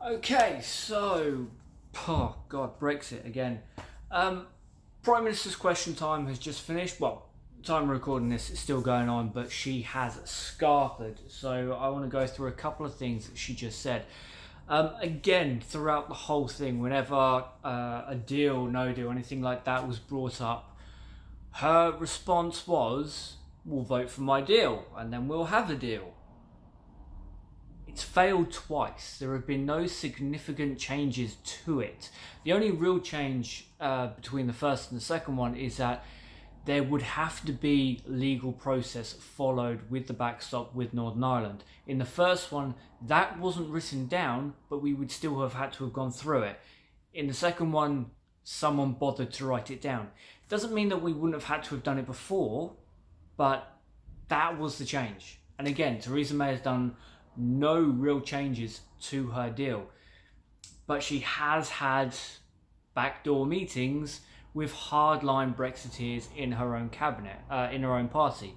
Okay, so, oh God, Brexit again. Prime Minister's question time has just finished. Well, time of recording this is still going on, but she has scarpered. So I want to go through a couple of things that she just said. Again, throughout the whole thing, whenever a deal, no deal, anything like that was brought up, her response was, "We'll vote for my deal, and then we'll have a deal." It's failed twice. There have been no significant changes to it. The only real change between the first and the second one is that there would have to be legal process followed with the backstop with Northern Ireland. In the first one, that wasn't written down, but we would still have had to have gone through it. In the second one, someone bothered to write it down. Doesn't mean that we wouldn't have had to have done it before, but that was the change. And again, Theresa May has done no real changes to her deal, but she has had backdoor meetings with hardline Brexiteers in her own cabinet, in her own party,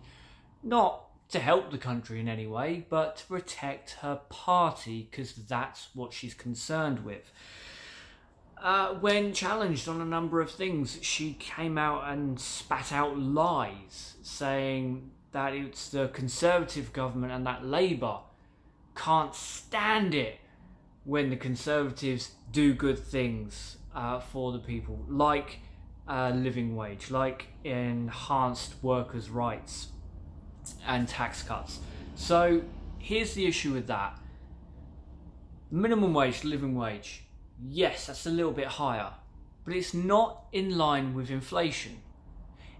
not to help the country in any way, but to protect her party, because that's what she's concerned with. When challenged on a number of things, she came out and spat out lies, saying that it's the Conservative government and that Labour can't stand it when the Conservatives do good things for the people, like living wage, like enhanced workers' rights and tax cuts. So here's the issue with that. Minimum wage, living wage, yes, that's a little bit higher, but it's not in line with inflation.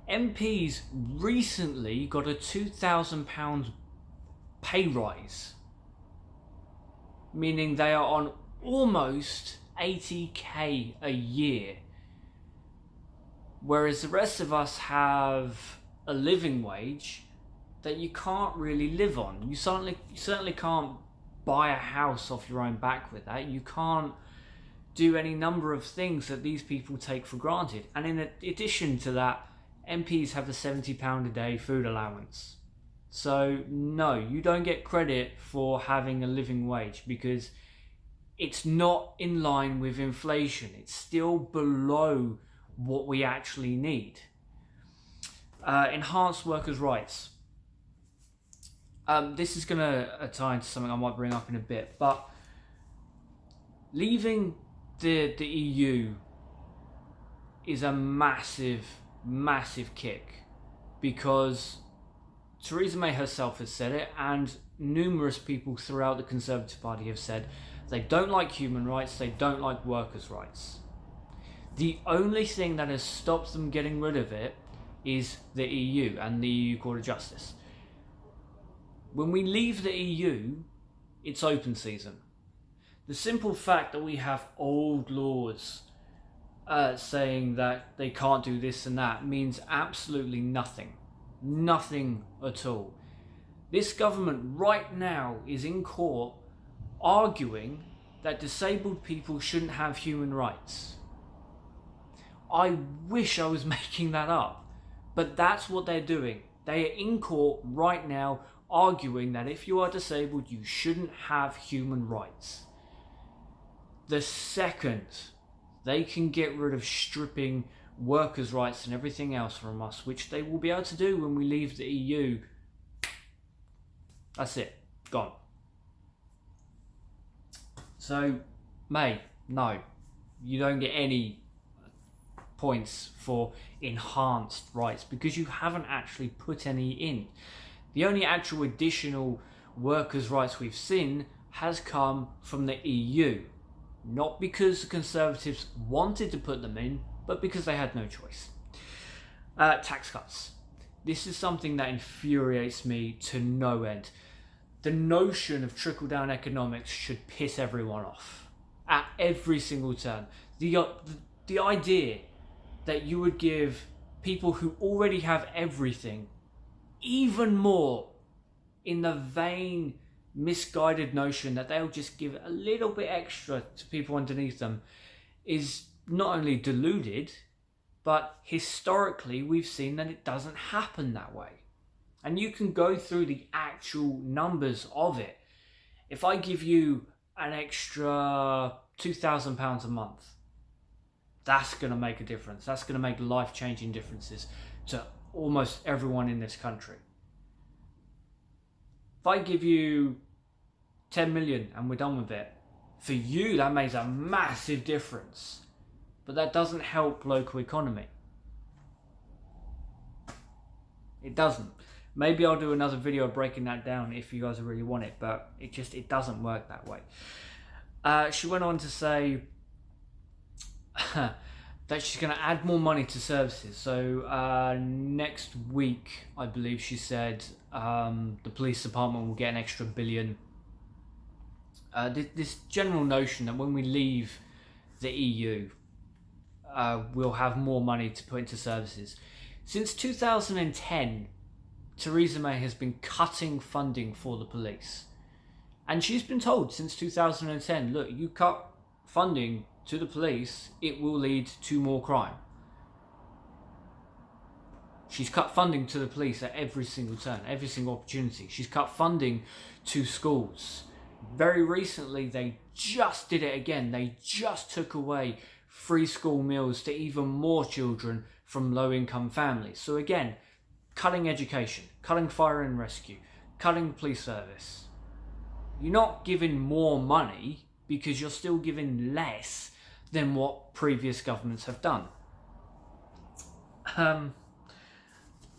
MPs recently got a £2,000 pay rise, meaning they are on almost 80k a year, whereas the rest of us have a living wage that you can't really live on. You certainly can't buy a house off your own back with that. You can't do any number of things that these people take for granted. And in addition to that, MPs have a £70 a day food allowance. So no, you don't get credit for having a living wage because it's not in line with inflation. It's still below what we actually need. Enhanced workers' rights. This is going to tie into something I might bring up in a bit, but leaving the EU is a massive kick, because Theresa May herself has said it, and numerous people throughout the Conservative Party have said they don't like human rights, they don't like workers' rights. The only thing that has stopped them getting rid of it is the EU and the EU Court of Justice. When we leave the EU, it's open season. The simple fact that we have old laws saying that they can't do this and that means absolutely nothing. Nothing at all. This government right now is in court arguing that disabled people shouldn't have human rights. I wish I was making that up, but that's what they're doing. They are in court right now arguing that if you are disabled, you shouldn't have human rights. The second they can get rid of stripping workers' rights and everything else from us, which they will be able to do when we leave the EU, that's it, gone. So, May, no, you don't get any points for enhanced rights because you haven't actually put any in. The only actual additional workers' rights we've seen has come from the EU, not because the Conservatives wanted to put them in, but because they had no choice. Tax cuts. This is something that infuriates me to no end. The notion of trickle-down economics should piss everyone off at every single turn. The idea that you would give people who already have everything even more, in the vain, misguided notion that they'll just give a little bit extra to people underneath them, is not only deluded, but historically we've seen that it doesn't happen that way. And you can go through the actual numbers of it. If I give you an extra £2,000 a month. That's going to make a difference. That's going to make life-changing differences to almost everyone in this country. If I give you 10 million and we're done with it, for you that makes a massive difference. But that doesn't help local economy. It doesn't. Maybe I'll do another video breaking that down if you guys really want it, but it doesn't work that way. She went on to say that she's going to add more money to services. So next week, I believe she said, the police department will get an extra $1 billion. This general notion that when we leave the EU, we'll have more money to put into services. Since 2010, Theresa May has been cutting funding for the police. And she's been told since 2010, look, you cut funding to the police, it will lead to more crime. She's cut funding to the police at every single turn, every single opportunity. She's cut funding to schools. Very recently, they just did it again. They just took away free school meals to even more children from low-income families. So again, cutting education, cutting fire and rescue, cutting police service. You're not giving more money because you're still giving less than what previous governments have done.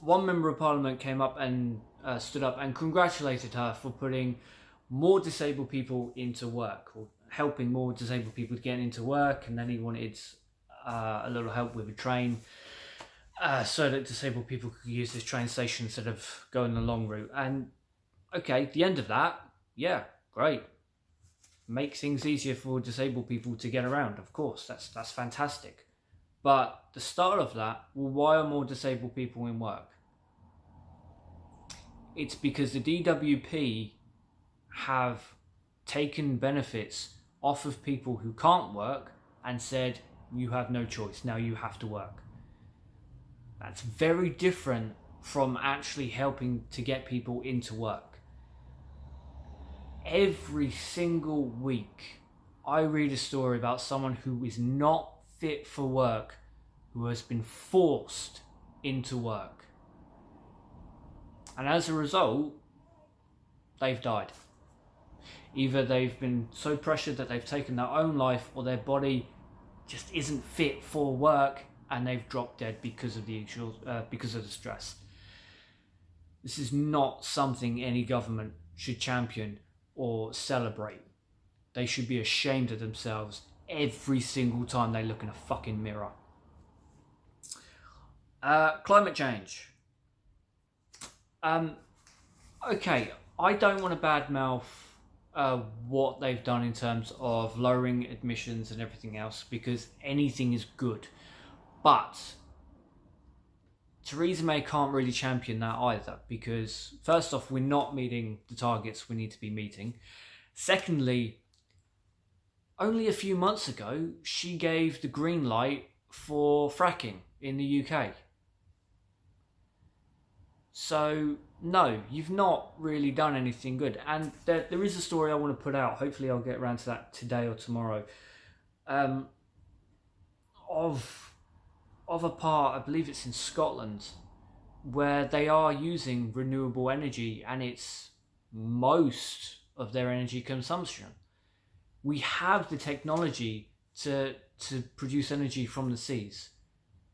One member of parliament came up and stood up and congratulated her for putting more disabled people into work, or helping more disabled people to get into work, and then he wanted a little help with a train so that disabled people could use this train station instead of going the long route. And okay, the end of that, yeah, great. Make things easier for disabled people to get around, of course, that's fantastic. But the start of that, well, why are more disabled people in work? It's because the DWP have taken benefits off of people who can't work and said, you have no choice, now you have to work. That's very different from actually helping to get people into work. Every single week, I read a story about someone who is not fit for work, who has been forced into work. And as a result, they've died. Either they've been so pressured that they've taken their own life, or their body just isn't fit for work and they've dropped dead because of the stress. This is not something any government should champion or celebrate. They should be ashamed of themselves every single time they look in a fucking mirror. Climate change. Okay, I don't want to badmouth what they've done in terms of lowering emissions and everything else, because anything is good. But Theresa May can't really champion that either, because first off, we're not meeting the targets we need to be meeting. Secondly, only a few months ago, she gave the green light for fracking in the UK. So, no, you've not really done anything good. And there is a story I want to put out. Hopefully I'll get around to that today or tomorrow. Of a part, I believe it's in Scotland, where they are using renewable energy, and it's most of their energy consumption. We have the technology to produce energy from the seas,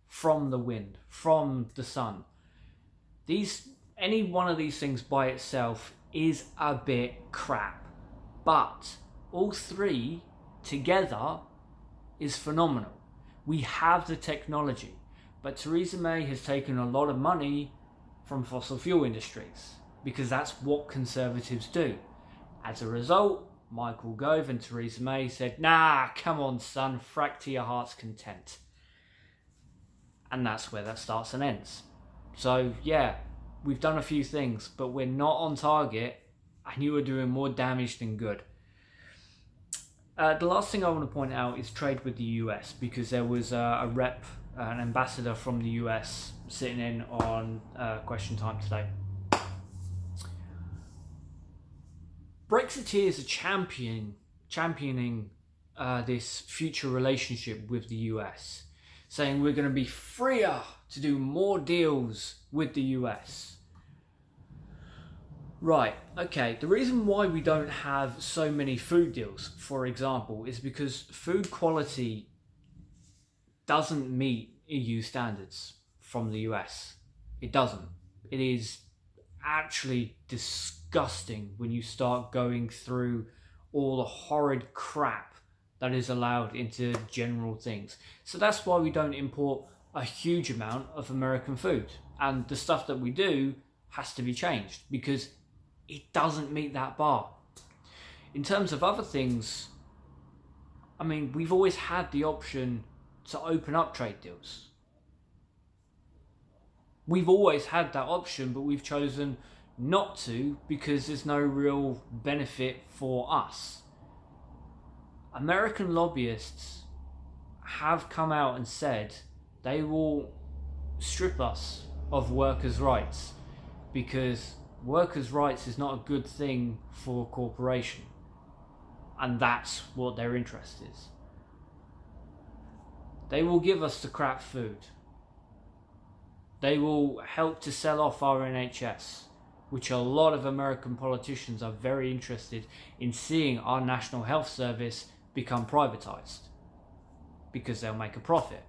from the wind, from the sun. Any one of these things by itself is a bit crap, but all three together is phenomenal. We have the technology, but Theresa May has taken a lot of money from fossil fuel industries because that's what Conservatives do. As a result, Michael Gove and Theresa May said, nah, come on son, frack to your heart's content. And that's where that starts and ends. So yeah, we've done a few things, but we're not on target, and you are doing more damage than good. The last thing I want to point out is trade with the US, because there was a rep, an ambassador from the US sitting in on Question Time today. Brexiteers are championing this future relationship with the US, saying we're going to be freer to do more deals with the US. Right, okay, the reason why we don't have so many food deals, for example, is because food quality doesn't meet EU standards from the US. It doesn't. It is actually disgusting when you start going through all the horrid crap that is allowed into general things. So that's why we don't import a huge amount of American food. And the stuff that we do has to be changed because it doesn't meet that bar. In terms of other things, I mean, we've always had the option to open up trade deals. We've always had that option, but we've chosen not to because there's no real benefit for us. American lobbyists have come out and said they will strip us of workers' rights because workers' rights is not a good thing for a corporation, and that's what their interest is. They will give us the crap food. They will help to sell off our NHS, which a lot of American politicians are very interested in seeing our National Health Service become privatised because they'll make a profit.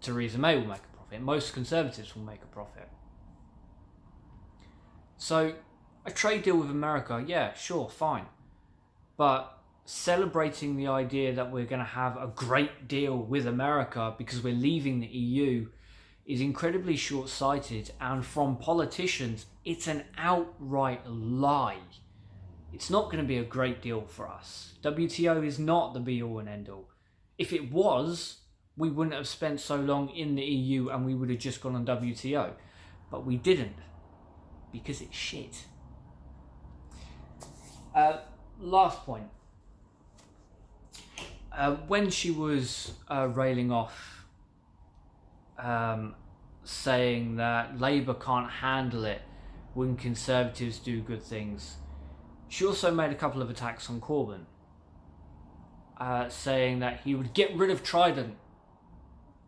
Theresa May will make a profit. Most Conservatives will make a profit. So, a trade deal with America, yeah, sure, fine. But celebrating the idea that we're going to have a great deal with America because we're leaving the EU is incredibly short-sighted, and from politicians, it's an outright lie. It's not going to be a great deal for us. WTO is not the be-all and end-all. If it was, we wouldn't have spent so long in the EU and we would have just gone on WTO. But we didn't, because it's shit. Last point. When she was railing off saying that Labour can't handle it when Conservatives do good things, she also made a couple of attacks on Corbyn, saying that he would get rid of Trident,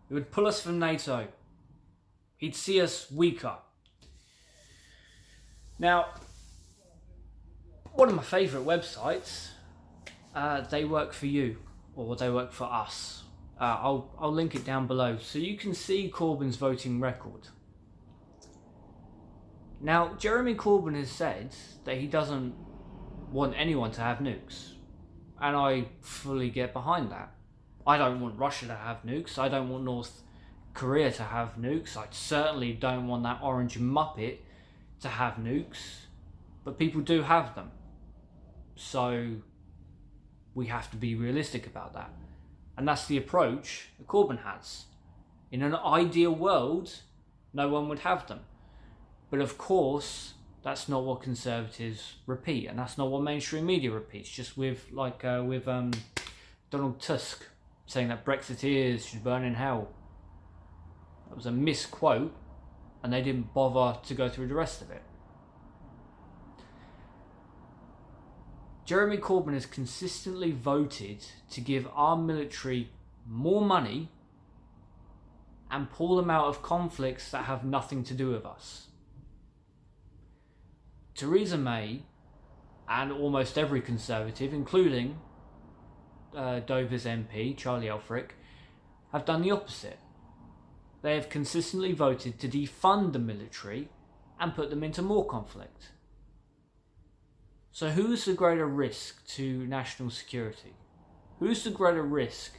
he would pull us from NATO, he'd see us weaker. Now, one of my favourite websites, They Work For You, or They Work For Us. I'll link it down below so you can see Corbyn's voting record. Now, Jeremy Corbyn has said that he doesn't want anyone to have nukes, and I fully get behind that. I don't want Russia to have nukes, I don't want North Korea to have nukes, I certainly don't want that orange muppet to have nukes, but people do have them. So we have to be realistic about that. And that's the approach that Corbyn has. In an ideal world, no one would have them. But of course, that's not what Conservatives repeat, and that's not what mainstream media repeats. Just with Donald Tusk saying that Brexiteers should burn in hell. That was a misquote, and they didn't bother to go through the rest of it. Jeremy Corbyn has consistently voted to give our military more money and pull them out of conflicts that have nothing to do with us. Theresa May and almost every Conservative, including Dover's MP, Charlie Elfrich, have done the opposite. They have consistently voted to defund the military and put them into more conflict. So who's the greater risk to national security? Who's the greater risk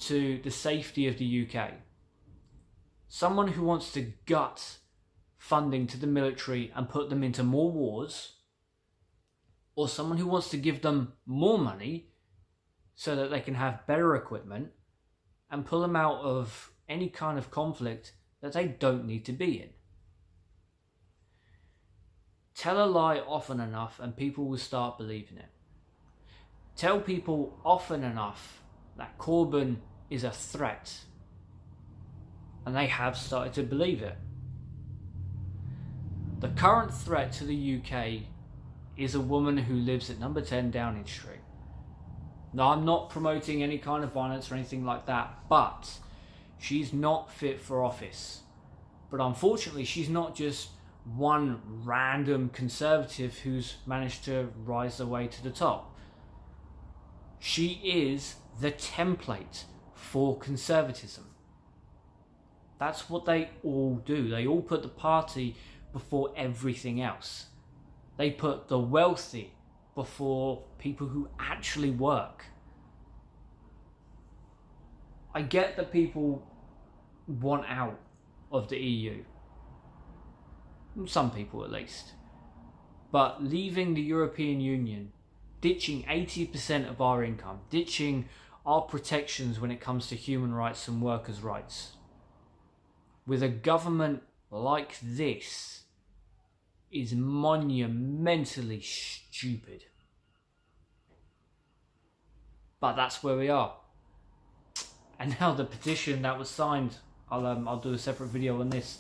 to the safety of the UK? Someone who wants to gut funding to the military and put them into more wars, or someone who wants to give them more money so that they can have better equipment and pull them out of any kind of conflict that they don't need to be in? Tell a lie often enough and people will start believing it. Tell people often enough that Corbyn is a threat, and they have started to believe it. The current threat to the UK is a woman who lives at number 10 Downing Street. Now, I'm not promoting any kind of violence or anything like that, but she's not fit for office. But unfortunately, she's not just one random conservative who's managed to rise their way to the top. She is the template for conservatism. That's what they all do. They all put the party before everything else. They put the wealthy before people who actually work. I get that people want out of the EU. Some people at least. But leaving the European Union, ditching 80% of our income, ditching our protections when it comes to human rights and workers' rights, with a government like this, is monumentally stupid. But that's where we are. And now the petition that was signed, I'll do a separate video on this.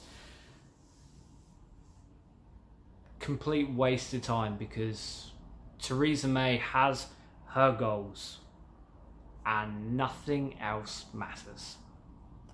Complete waste of time, because Theresa May has her goals and nothing else matters.